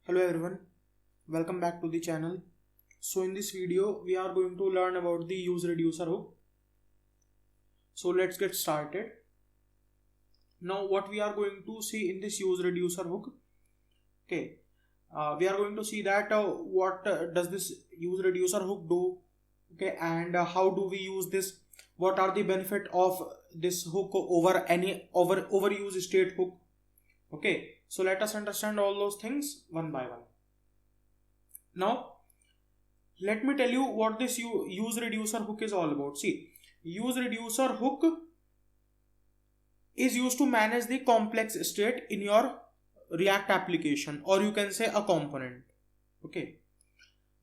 Hello everyone, welcome back to the channel. So in this video we are going to learn about the UseReducer hook. So let's get started. Now what we are going to see in this UseReducer hook, okay, we are going to see that what does this UseReducer hook do, okay, and how do we use this, what are the benefit of this hook over any overuse state hook. Okay, so let us understand all those things one by one. Now let me tell you what this UseReducer hook is all about. See, UseReducer hook is used to manage the complex state in your React application, or you can say a component. Okay,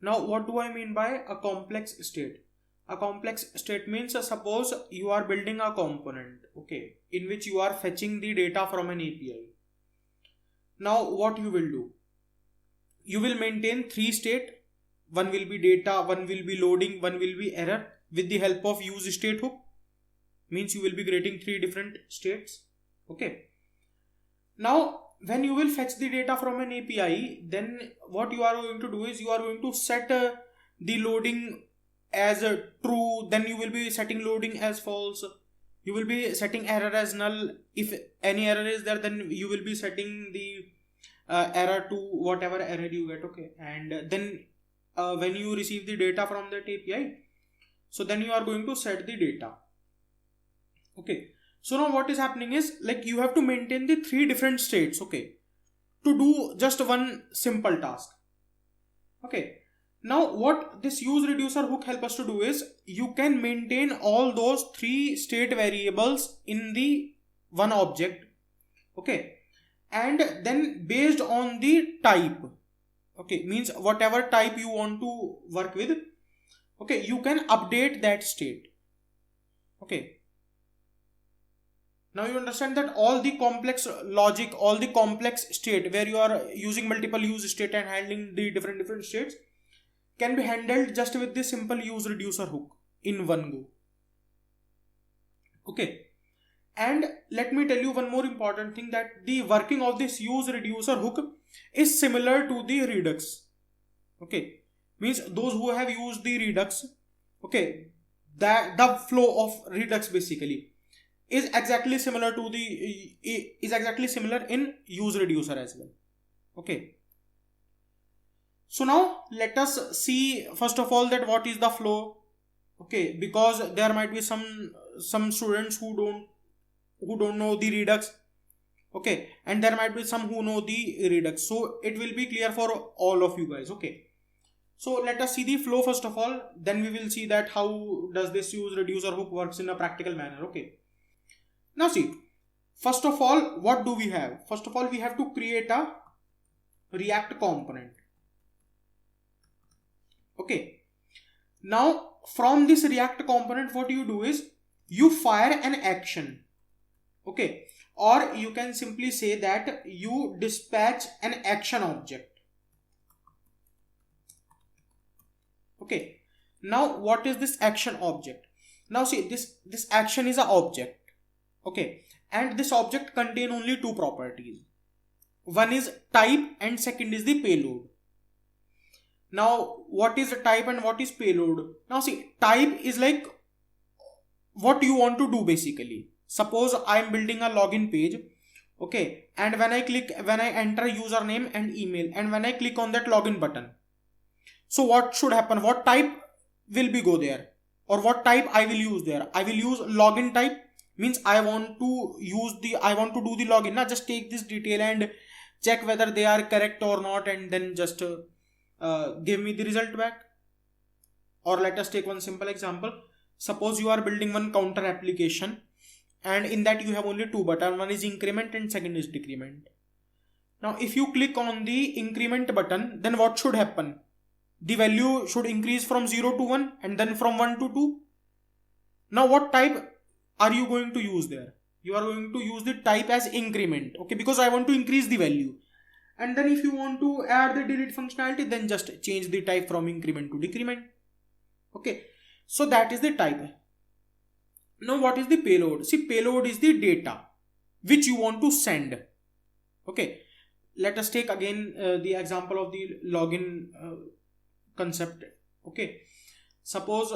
now what do I mean by a complex state? A complex state means suppose you are building a component, okay, in which you are fetching the data from an API. Now what you will do, you will maintain three states. One will be data, one will be loading, one will be error. With the help of use state hook, means you will be creating three different states. Okay, now when you will fetch the data from an API, then what you are going to do is you are going to set the loading as true, then you will be setting loading as false, you will be setting error as null. If any error is there, then you will be setting the error to whatever error you get. Okay, and then when you receive the data from that API, so then you are going to set the data. Okay, so now what is happening is, like, you have to maintain the three different states, okay, to do just one simple task. Okay, now what this UseReducer hook help us to do is, you can maintain all those three state variables in the one object. Okay, and then based on the type, okay, means whatever type you want to work with, okay, you can update that state. Okay, now you understand that all the complex logic, all the complex state where you are using multiple use state and handling the different states can be handled just with the simple UseReducer hook in one go. Okay, and let me tell you one more important thing, that the working of this UseReducer hook is similar to the Redux. Okay, means those who have used the Redux, okay, that the flow of Redux basically is exactly similar to in UseReducer as well. Okay, so now let us see first of all that what is the flow. Okay, because there might be some students who don't know the Redux. Okay, and there might be some who know the Redux, so it will be clear for all of you guys. Okay, so let us see the flow first of all, then we will see that how does this UseReducer hook works in a practical manner. Okay, now see, first of all, what do we have? First of all, we have to create a React component. Okay, now from this React component, what you do is you fire an action. Okay, or you can simply say that you dispatch an action object. Okay, now what is this action object? Now see, this action is an object. Okay, and this object contain only two properties. One is type and second is the payload. Now what is type and what is payload? Now see, type is like what you want to do basically. Suppose I am building a login page, okay, and when I enter username and email, and when I click on that login button, so what should happen? What type will be go there, or what type I will use there? I will use login type, means I want to do the login. Now just take this detail and check whether they are correct or not, and then just give me the result back. Or let us take one simple example. Suppose you are building one counter application, and in that you have only two buttons. One is increment and second is decrement. Now if you click on the increment button, then what should happen? The value should increase from 0 to 1 and then from 1 to 2. Now what type are you going to use there? You are going to use the type as increment, okay, because I want to increase the value. And then if you want to add the delete functionality, then just change the type from increment to decrement. Okay, so that is the type. Now what is the payload? See, payload is the data which you want to send. Okay, let us take again the example of the login concept. Okay, suppose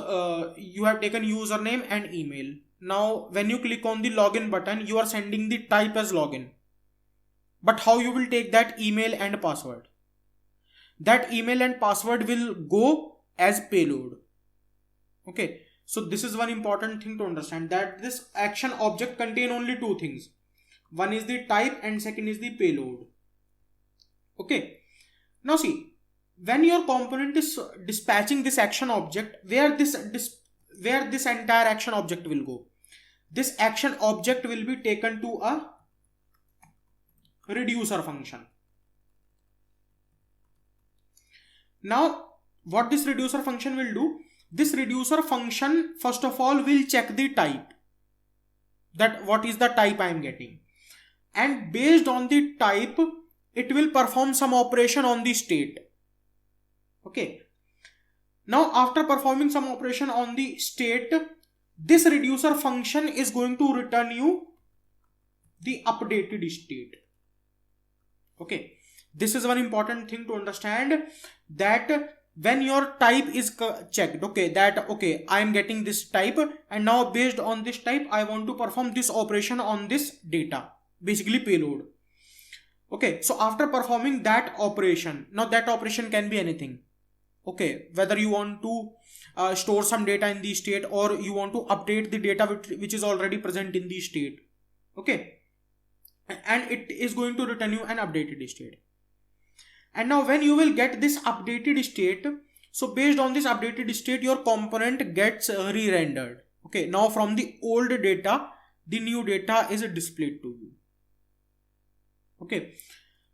you have taken username and email. Now when you click on the login button, you are sending the type as login, but how you will take that email and password? That email and password will go as payload. Okay, so this is one important thing to understand, that this action object contain only two things. One is the type and second is the payload. Okay, now see, when your component is dispatching this action object, where this entire action object will go? This action object will be taken to a reducer function. Now what this reducer function will do? This reducer function first of all will check the type, that what is the type I am getting, and based on the type it will perform some operation on the state. Okay, now after performing some operation on the state, this reducer function is going to return you the updated state. Okay, this is one important thing to understand, that when your type is checked, okay, that okay, I am getting this type, and now based on this type I want to perform this operation on this data, basically payload. Okay, so after performing that operation, now that operation can be anything. Okay, whether you want to store some data in the state, or you want to update the data which is already present in the state. Okay, and it is going to return you an updated state. And now when you will get this updated state, so based on this updated state your component gets re-rendered. Okay, now from the old data the new data is displayed to you. Okay,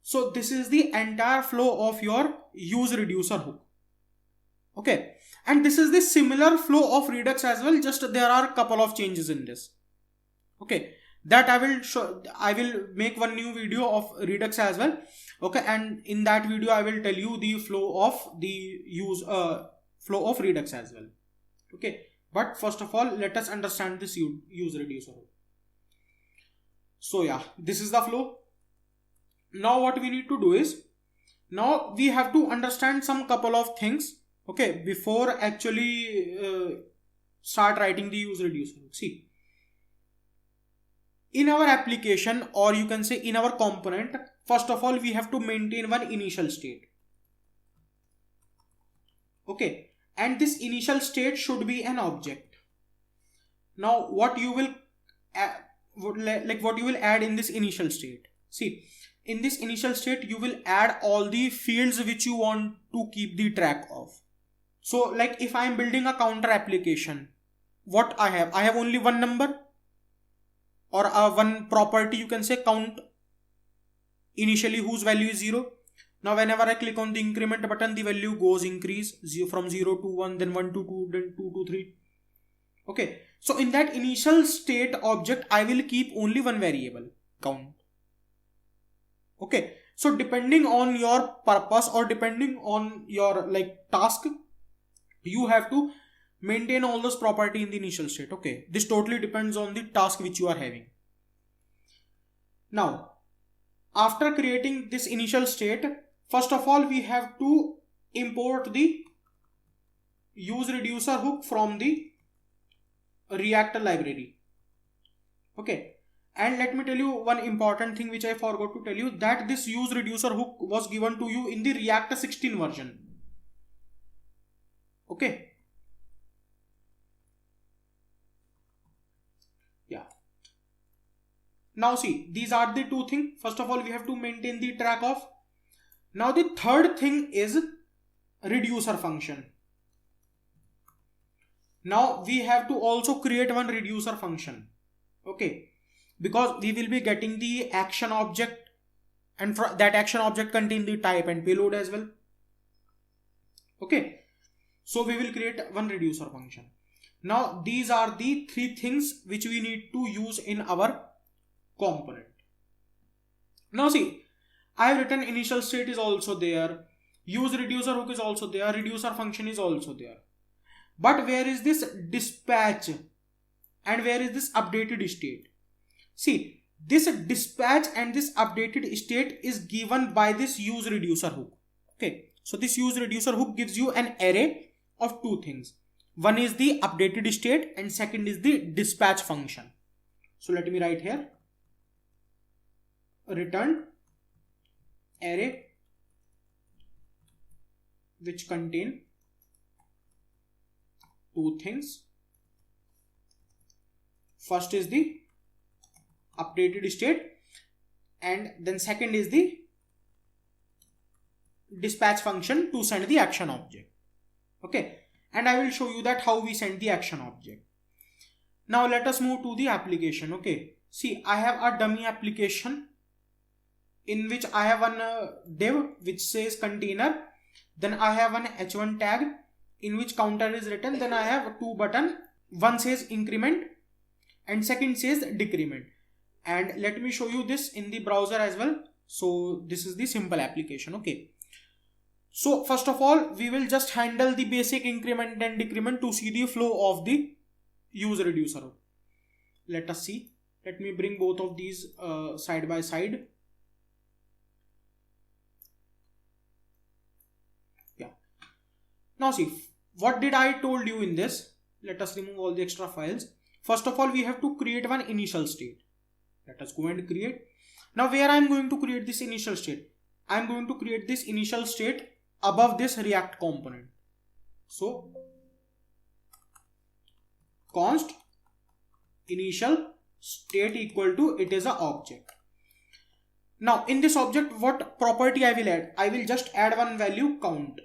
so this is the entire flow of your UseReducer hook. Okay, and this is the similar flow of Redux as well, just there are a couple of changes in this. Okay, that I will show. I will make one new video of Redux as well. Okay, and in that video I will tell you the flow of the flow of Redux as well. Okay, but first of all let us understand this UseReducer hook. So yeah, this is the flow. Now what we need to do is, now we have to understand some couple of things, okay, before actually start writing the UseReducer hook. See, in our application, or you can say in our component, first of all we have to maintain one initial state. Okay, and this initial state should be an object. Now what you will add in this initial state? See, in this initial state you will add all the fields which you want to keep the track of. So like if I am building a counter application, what I have only one number, or one property, you can say count, initially whose value is 0. Now whenever I click on the increment button, the value goes increase from 0 to 1, then 1 to 2, then 2 to 3. Okay, so in that initial state object I will keep only one variable, count. Okay, so depending on your purpose or depending on your task, you have to maintain all those property in the initial state. Okay, this totally depends on the task which you are having. Now after creating this initial state, first of all we have to import the UseReducer hook from the React library. Okay, and let me tell you one important thing which I forgot to tell you, that this UseReducer hook was given to you in the React 16 version. Okay, yeah. Now see, these are the two things. First of all we have to maintain the track of. Now the third thing is reducer function. Now we have to also create one reducer function. Okay, because we will be getting the action object, and that action object contain the type and payload as well. Okay, so we will create one reducer function. Now these are the three things which we need to use in our component. Now see, I have written initial state is also there, UseReducer hook is also there, reducer function is also there. But where is this dispatch and where is this updated state? See, this dispatch and this updated state is given by this UseReducer hook. Okay, so this UseReducer hook gives you an array of two things. One is the updated state and second is the dispatch function. So let me write here, return array which contain two things. First is the updated state and then second is the dispatch function to send the action object. Okay, and I will show you that how we send the action object. Now let us move to the application. Okay, see, I have a dummy application in which I have one div which says container, then I have an h1 tag in which counter is written, then I have two button, one says increment and second says decrement. And let me show you this in the browser as well. So this is the simple application. Okay, so first of all we will just handle the basic increment and decrement to see the flow of the UseReducer hook. Let us see. Let me bring both of these side by side. Yeah. Now see, what did I told you in this? Let us remove all the extra files. First of all, we have to create one initial state. Let us go and create. Now where I am going to create this initial state? I am going to create this initial state above this React component. So const initial state equal to, it is an object. Now in this object, what property I will add? I will just add one value, count.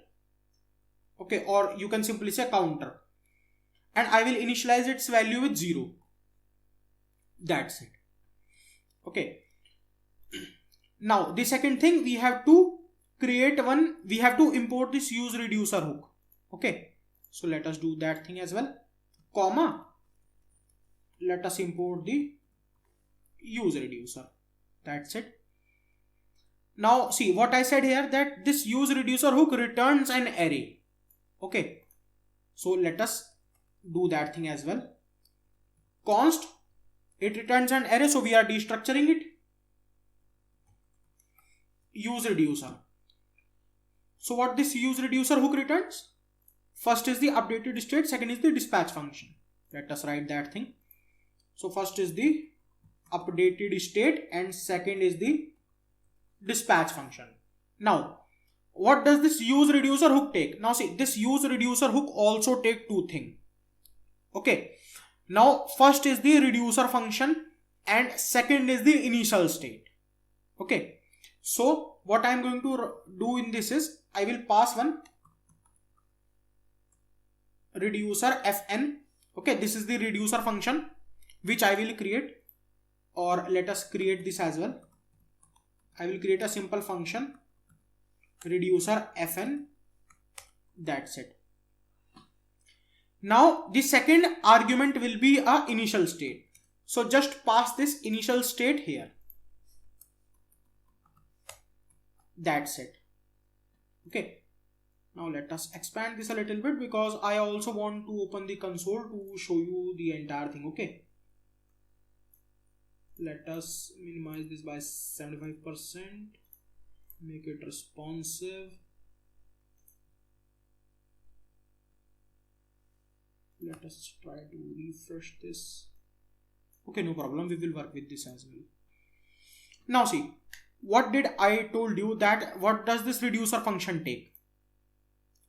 Okay, or you can simply say counter, and I will initialize its value with 0. That's it. Okay, now the second thing, we have to create one, we have to import this UseReducer hook. Okay, so let us do that thing as well, comma, let us import the UseReducer. That's it. Now see what I said here, that this UseReducer hook returns an array. Okay, so let us do that thing as well. Const, it returns an array, so we are destructuring it. UseReducer. So what this UseReducer hook returns? First is the updated state, second is the dispatch function. Let us write that thing. So first is the updated state and second is the dispatch function. Now what does this UseReducer hook take? Now see, this UseReducer hook also take two things. Okay, now first is the reducer function and second is the initial state. Okay, so what I am going to do in this is, I will pass one reducer fn. Okay, this is the reducer function which I will create, or let us create this as well. I will create a simple function reducer fn. That's it. Now the second argument will be a initial state. So just pass this initial state here. That's it. Okay. Now let us expand this a little bit because I also want to open the console to show you the entire thing. Okay. Let us minimize this by 75%. Make it responsive. Let us try to refresh this. Okay, no problem. We will work with this as well. Now see, what did I told you, that what does this reducer function take?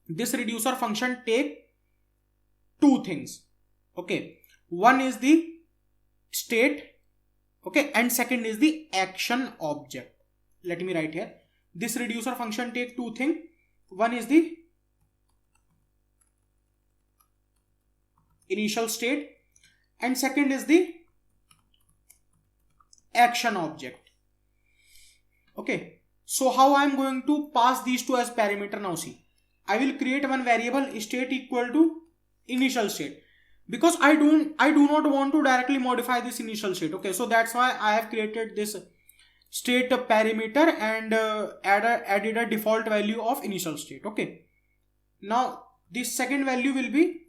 This reducer function take two things. Okay, one is the state. Okay, and second is the action object. Let me write here. This reducer function take two things. One is the initial state and second is the action object. Okay, so how I am going to pass these two as parameter? Now see, I will create one variable state equal to initial state, because I do not want to directly modify this initial state. Okay, so that's why I have created this state parameter and added a default value of initial state. Okay, now this second value will be,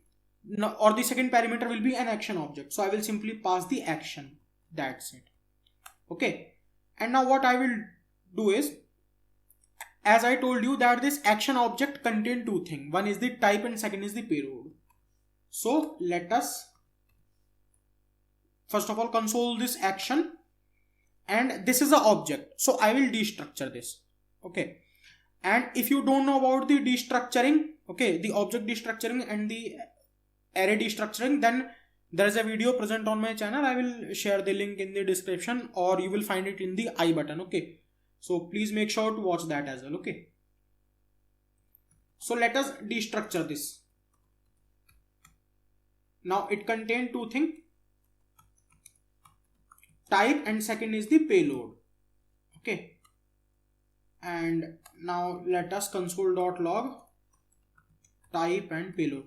the second parameter will be an action object, so I will simply pass the action. That's it. Okay, and now what I will do is, as I told you that this action object contain two things. One is the type and second is the payload. So let us first of all console this action, and this is the object. So I will destructure this. Okay, and if you don't know about the destructuring, okay, the object destructuring and the array destructuring, then there is a video present on my channel. I will share the link in the description, or you will find it in the I button. Okay, so please make sure to watch that as well. Okay, so let us destructure this. Now it contains two things, type and second is the payload. Okay, and now let us console.log type and payload.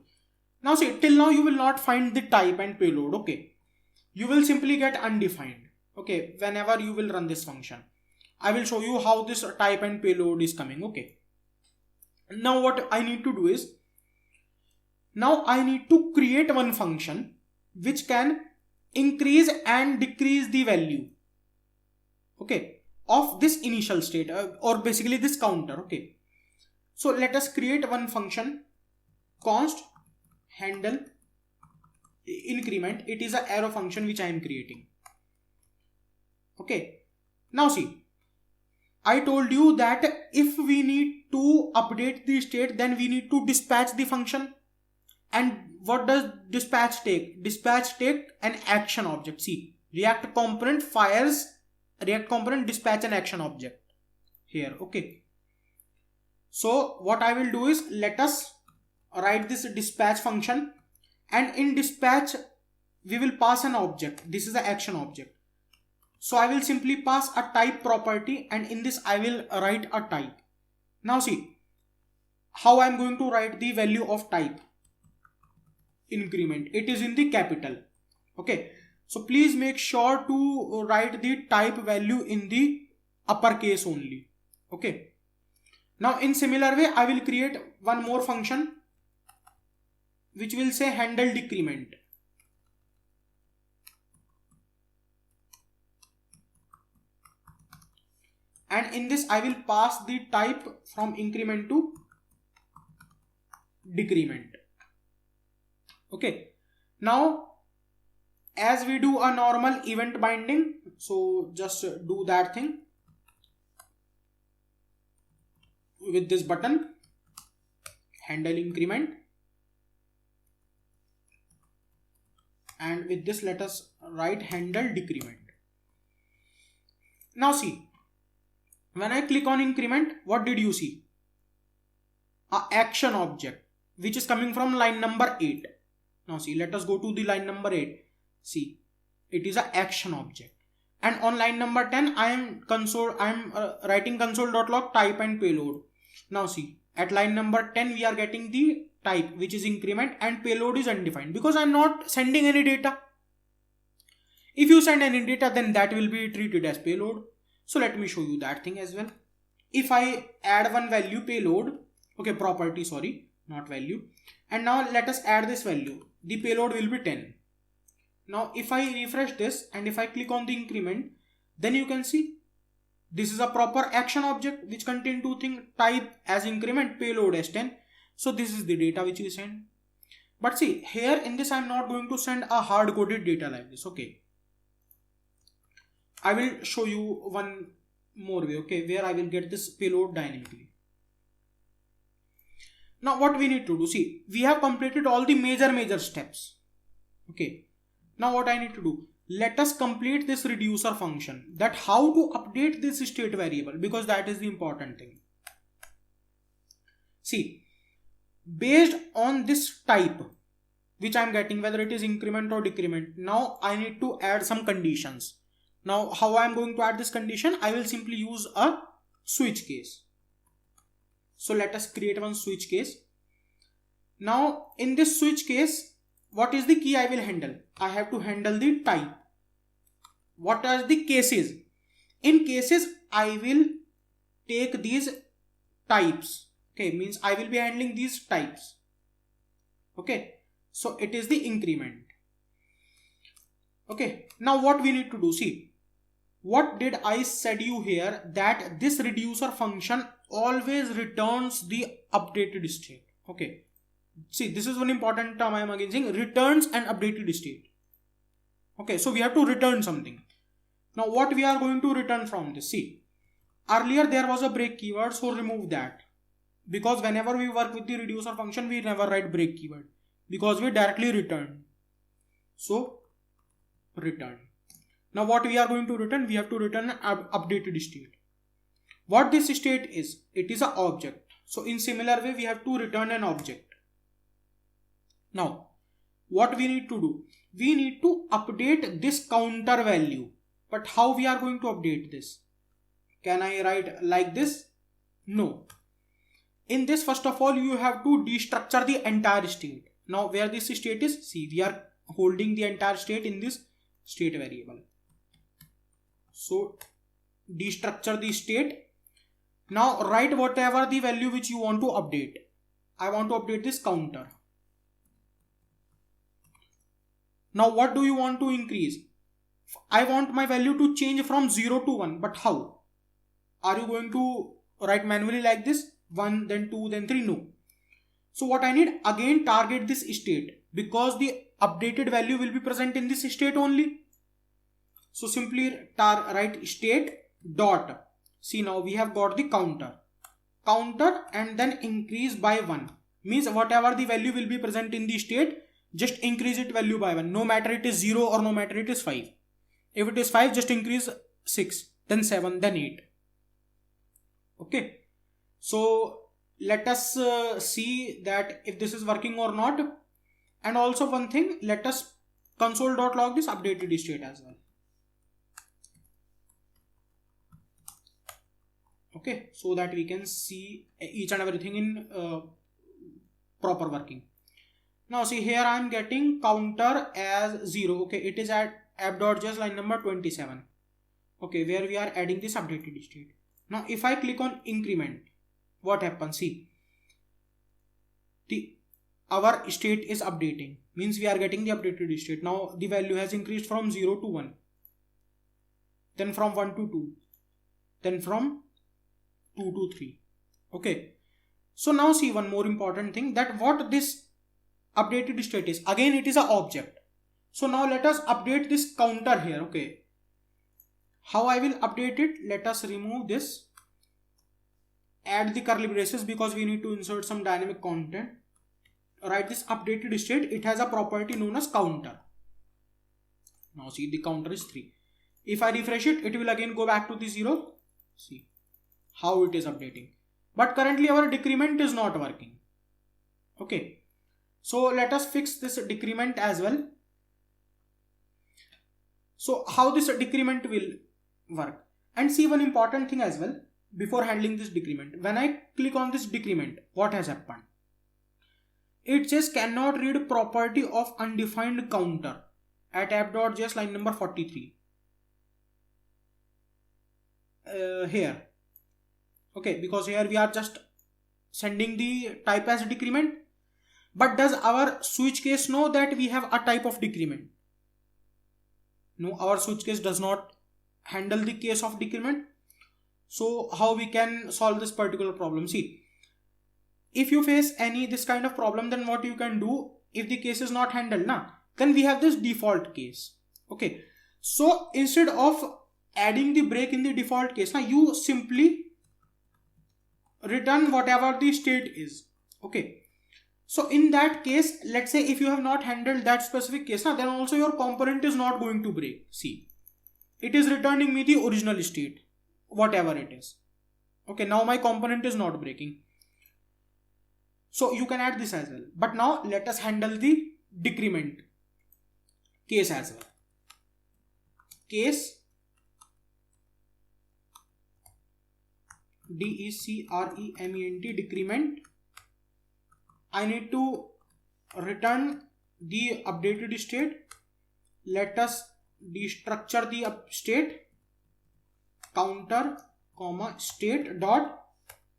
Now see, till now you will not find the type and payload. Okay, you will simply get undefined. Okay, whenever you will run this function, I will show you how this type and payload is coming. Okay, now what I need to do is, now I need to create one function which can increase and decrease the value, okay, of this initial state, or basically this counter. Okay, so let us create one function, const handle increment. It is an arrow function which I am creating. Okay, now see, I told you that if we need to update the state, then we need to dispatch the function. And what does dispatch take? Dispatch take an action object. See, React component dispatch an action object here. Okay, so what I will do is, let us write this dispatch function, and in dispatch we will pass an object. This is the action object. So I will simply pass a type property, and in this I will write a type. Now see how I am going to write the value of type increment. It is in the capital. Okay, so please make sure to write the type value in the uppercase only. Okay, now in similar way I will create one more function which will say handle decrement. And in this I will pass the type from increment to decrement. Okay, now as we do a normal event binding, so just do that thing with this button, handle increment, and with this let us write handle decrement. Now see, when I click on increment, what did you see? A action object which is coming from line number 8. Now see, let us go to the line number 8. See, it is an action object, and on line number 10 I am writing console.log type and payload. Now see, at line number 10 we are getting the type which is increment, and payload is undefined because I am not sending any data. If you send any data, then that will be treated as payload. So let me show you that thing as well. If I add one value, payload, okay, property, sorry, not value, and now let us add this value, the payload will be 10. Now if I refresh this and if I click on the increment, then you can see this is a proper action object which contain two things, type as increment, payload as 10. So this is the data which we send. But see, here in this I am not going to send a hard coded data like this. Okay, I will show you one more way, okay, where I will get this payload dynamically. Now what we need to do, see, we have completed all the major steps. Okay, now what I need to do, let us complete this reducer function, that how to update this state variable, because that is the important thing. See, based on this type which I am getting, whether it is increment or decrement, now I need to add some conditions. Now how I am going to add this condition, I will simply use a switch case. So let us create one switch case. Now in this switch case, what is the key I will handle? I have to handle the type. What are the cases? In cases, I will take these types. Okay, means I will be handling these types. Okay, so it is the increment. Okay, now what we need to do, see, what did I said you here, that this reducer function always returns the updated state. Okay, see, this is one important term I am again saying, returns an updated state. Okay, so we have to return something. Now what we are going to return from this? See, earlier there was a break keyword, so remove that, because whenever we work with the reducer function we never write break keyword, because we directly return. So return. Now what we are going to return? We have to return an updated state. What this state is? It is an object. So in similar way we have to return an object. Now what we need to do? We need to update this counter value. But how we are going to update this? Can I write like this? No. In this, first of all, you have to destructure the entire state. Now where this state is? See, we are holding the entire state in this state variable. So destructure the state. Now write whatever the value which you want to update. I want to update this counter. Now what do you want to increase? I want my value to change from 0 to 1. But how? Are you going to write manually like this? 1, then 2, then 3? No. So what I need? Again target this state, because the updated value will be present in this state only. So simply write state dot. See, now we have got the counter. Counter and then increase by 1. Means whatever the value will be present in the state, just increase it value by 1. No matter it is 0 or no matter it is 5. If it is 5, just increase 6, then 7, then 8. Okay. So let us see that if this is working or not. And also one thing, let us console.log this updated state as well. Okay, so that we can see each and everything in proper working. Now see, here I am getting counter as 0. Okay, it is at app.js line number 27. Okay, where we are adding this updated state. Now if I click on increment, what happens? See, our state is updating, means we are getting the updated state. Now the value has increased from 0 to 1, then from 1 to 2, then from 2 to 3. Okay, so now see one more important thing, that what this updated state is. Again it is an object. So now let us update this counter here. Okay, how I will update it? Let us remove this, add the curly braces, because we need to insert some dynamic content. Write this updated state. It has a property known as counter. Now see, the counter is 3. If I refresh it, it will again go back to the 0. See how it is updating. But currently our decrement is not working. Okay, so let us fix this decrement as well. So how this decrement will work? And see one important thing as well before handling this decrement. When I click on this decrement, what has happened? It says cannot read property of undefined counter at app.js line number 43. Here. Okay, because here we are just sending the type as decrement. But does our switch case know that we have a type of decrement? No, our switch case does not handle the case of decrement. So how we can solve this particular problem? See, if you face any this kind of problem, then what you can do, if the case is not handled, then we have this default case. Okay, so instead of adding the break in the default case, you simply return whatever the state is. Okay, so in that case, let's say if you have not handled that specific case, then also your component is not going to break. See, it is returning me the original state, whatever it is. Okay, now my component is not breaking. So you can add this as well. But now let us handle the decrement case as well. Case decrement, decrement. I need to return the updated state. Let us destructure the state, counter, comma, state dot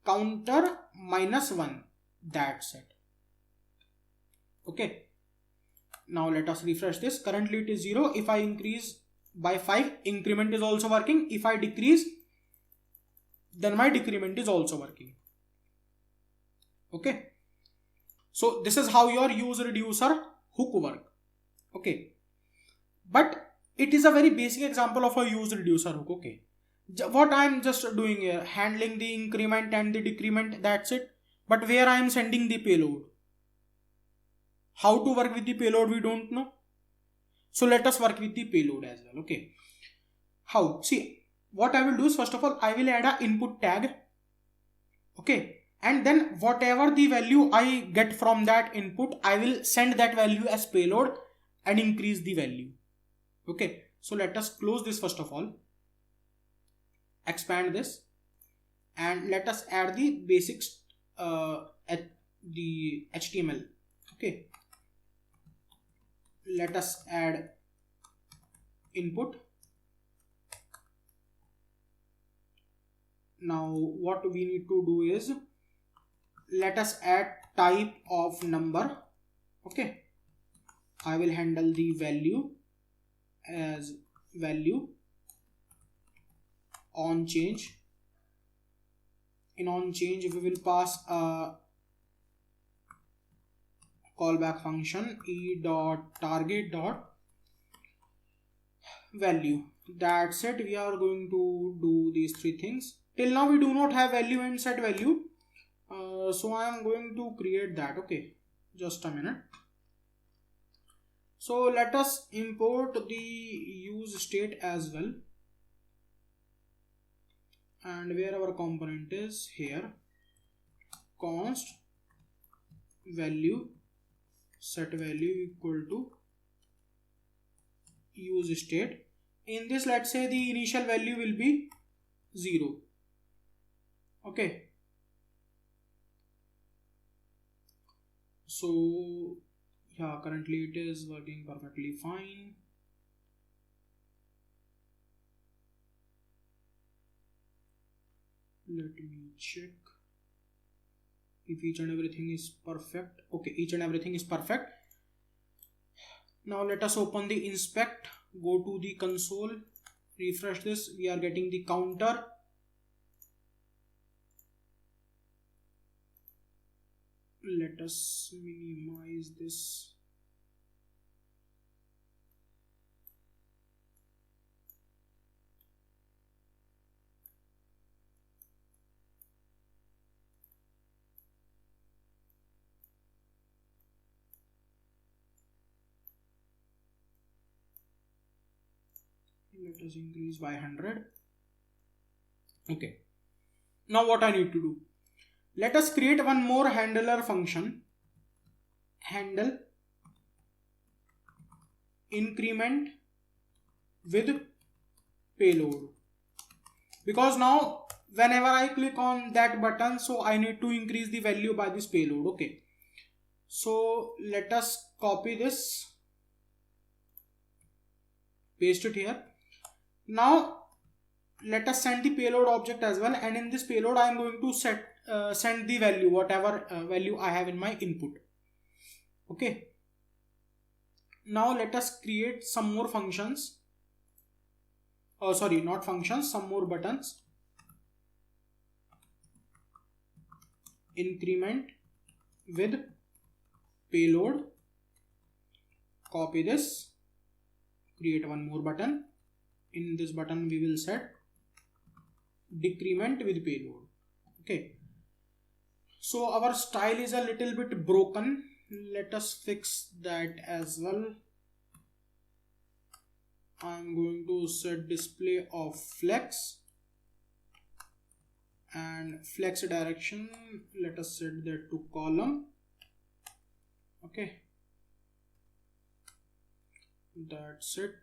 counter -1. That's it. Okay, now let us refresh this. Currently it is 0. If I increase by 5, increment is also working. If I decrease, then my decrement is also working. Okay. So this is how your UseReducer hook work. Okay. But it is a very basic example of a UseReducer hook. Okay. What I am just doing here, handling the increment and the decrement, that's it. But where I am sending the payload, how to work with the payload we don't know. So let us work with the payload as well. Okay. How? See, what I will do is, first of all, I will add a input tag. Okay. And then whatever the value I get from that input, I will send that value as payload and increase the value. Okay. So let us close this first of all. Expand this. And let us add the basics at the HTML. Okay. Let us add input. Now what we need to do is, let us add type of number. Okay. I will handle the value as value on change. In on change we will pass a callback function e.target.value. That's it. We are going to do these three things. Till now we do not have value and set value. So I am going to create that. Okay, just a minute. So let us import the use state as well. And where our component is here, const value set value equal to use state. In this, let's say the initial value will be 0. Okay. So yeah, currently it is working perfectly fine. Let me check if each and everything is perfect. Okay, each and everything is perfect. Now let us open the inspect, go to the console, refresh this. We are getting the counter. Let us minimize this. Let us increase by 100. Okay. Now what I need to do? Let us create one more handler function. Handle increment with payload. Because now whenever I click on that button, so I need to increase the value by this payload. Okay. So let us copy this. Paste it here. Now let us send the payload object as well, and in this payload I am going to send the value, whatever value I have in my input. Okay. Now let us create some more functions. Sorry, not functions, some more buttons. Increment with payload. Copy this. Create one more button. In this button we will set decrement with payload. Okay. So our style is a little bit broken. Let us fix that as well. I am going to set display of flex, and flex direction, let us set that to column. Okay. That's it.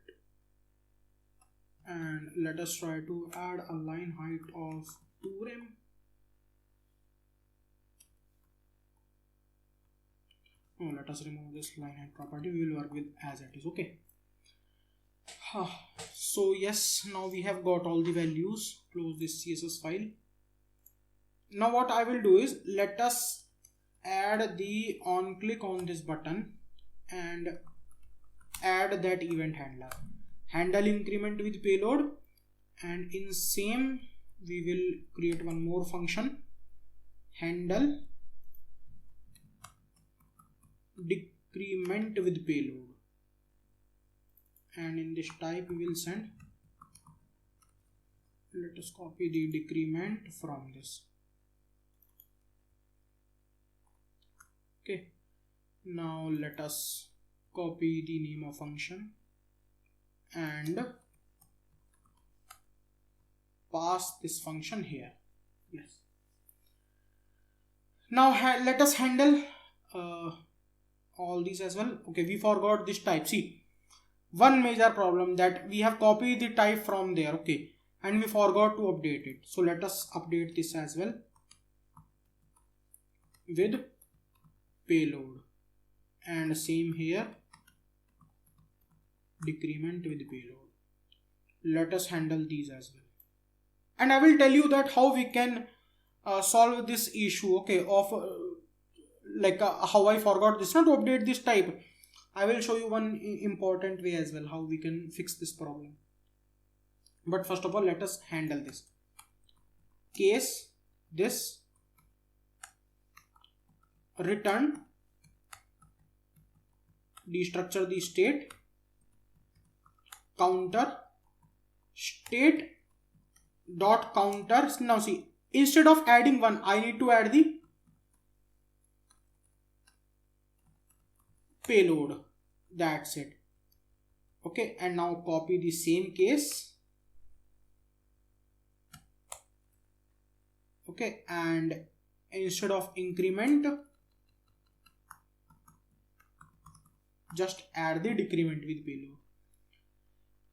And let us try to add a line height of 2 rem. Oh, let us remove this line height property. We will work with as it is. Okay. So yes, now we have got all the values. Close this CSS file. Now what I will do is, let us add the on click on this button and add that event handler. handle increment with payload, and in same we will create one more function, handle decrement with payload, and in this type we will send, let us copy the decrement from this. Okay, now let us copy the name of function and pass this function here. Yes. Now let us handle all these as well. Okay, we forgot this type. See, one major problem that we have copied the type from there, okay, and we forgot to update it. So let us update this as well with payload, and same here, decrement with payload. Let us handle these as well, and I will tell you that how we can solve this issue, okay, of how I forgot this, not to update this type. I will show you one important way as well how we can fix this problem. But first of all, let us handle this case, this return, destructure the state, counter, state dot counter. Now see, instead of adding one, I need to add the payload. That's it. Okay, and now copy the same case. Okay, and instead of increment, just add the decrement with payload.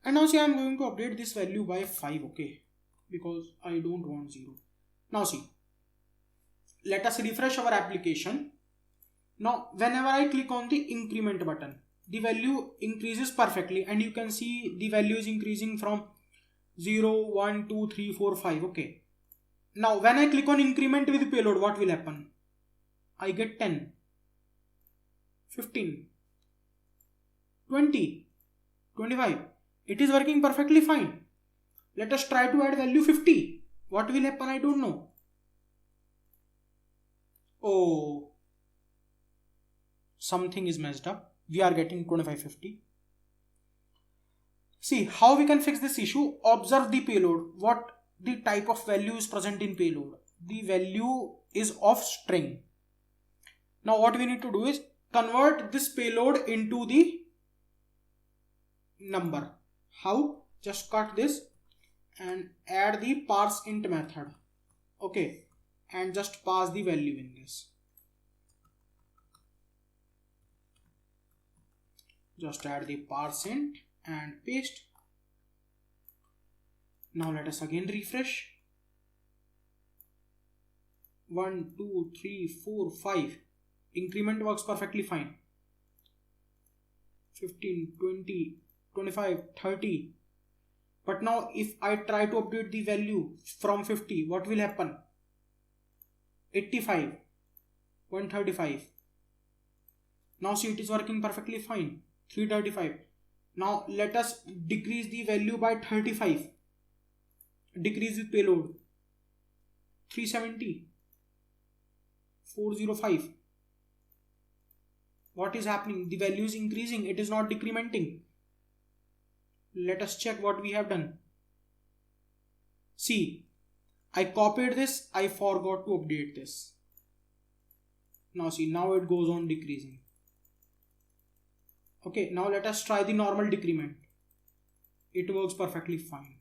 And now see, I am going to update this value by 5, okay, because I don't want 0. Now see, let us refresh our application. Now whenever I click on the increment button, the value increases perfectly, and you can see the value is increasing from 0, 1, 2, 3, 4, 5. Okay. Now when I click on increment with payload, what will happen? I get 10, 15, 20, 25. It is working perfectly fine. Let us try to add value 50. What will happen? I don't know. Oh, something is messed up. We are getting 2550. See how we can fix this issue. Observe the payload. What the type of value is present in payload? The value is of string. Now what we need to do is convert this payload into the number. How? Just cut this and add the parseInt method. Okay, and just pass the value in this. Just add the parseInt and paste. Now let us again refresh. 1, 2, 3, 4, 5. Increment works perfectly fine. 15, 20, 25, 30. But now if I try to update the value from 50, what will happen? 85, 135. Now see, it is working perfectly fine. 335. Now let us decrease the value by 35. Decrease with payload. 370. 405. What is happening? The value is increasing. It is not decrementing. Let us check what we have done. See, I copied this. I forgot to update this. Now see, now it goes on decreasing. Okay, now let us try the normal decrement. It works perfectly fine.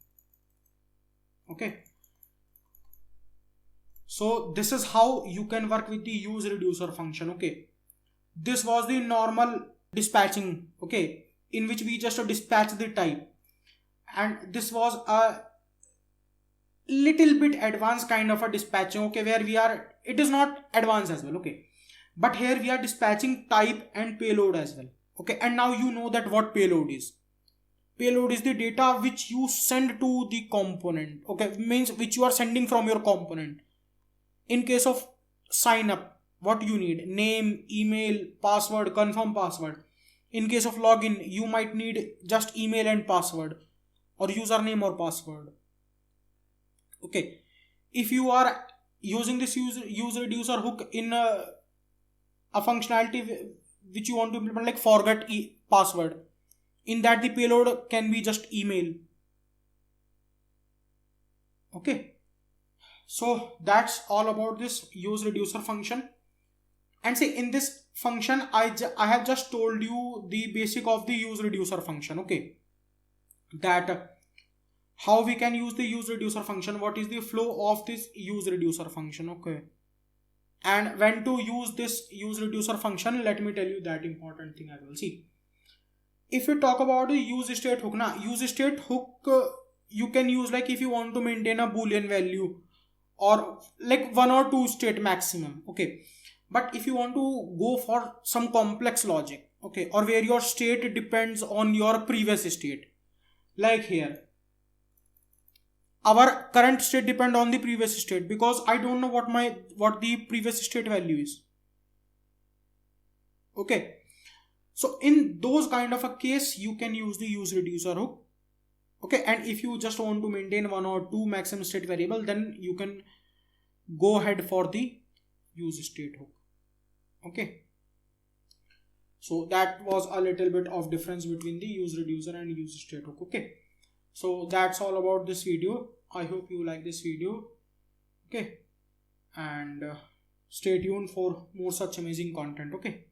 Okay. So this is how you can work with the UseReducer function. Okay. This was the normal dispatching. Okay. In which we just dispatch the type. And this was a little bit advanced kind of a dispatching. Okay. Where it is not advanced as well. Okay. But here we are dispatching type and payload as well. Okay. And now you know that what payload is. Payload is the data which you send to the component. Okay. Means which you are sending from your component. In case of sign up, what you need? Name, email, password, confirm password. in case of login, you might need just email and password or username or password. Okay, if you are using this UseReducer hook in a functionality which you want to implement, like forget password, in that the payload can be just email. Okay, so that's all about this UseReducer function. And see, in this function I have just told you the basic of the UseReducer function. Okay, that how we can use the UseReducer function, what is the flow of this UseReducer function. Okay, and when to use this UseReducer function, let me tell you that important thing as well. See, if you talk about the use state hook, use state hook you can use like if you want to maintain a boolean value or like one or two state maximum. Okay, but if you want to go for some complex logic, okay, or where your state depends on your previous state, like here our current state depend on the previous state, because I don't know what the previous state value is. Okay, so in those kind of a case, you can use the UseReducer hook. Okay, and if you just want to maintain one or two maximum state variable, then you can go ahead for the use state hook. Okay, so that was a little bit of difference between the UseReducer and use state hook. Okay, so that's all about this video. I hope you like this video. Okay, and stay tuned for more such amazing content. Okay.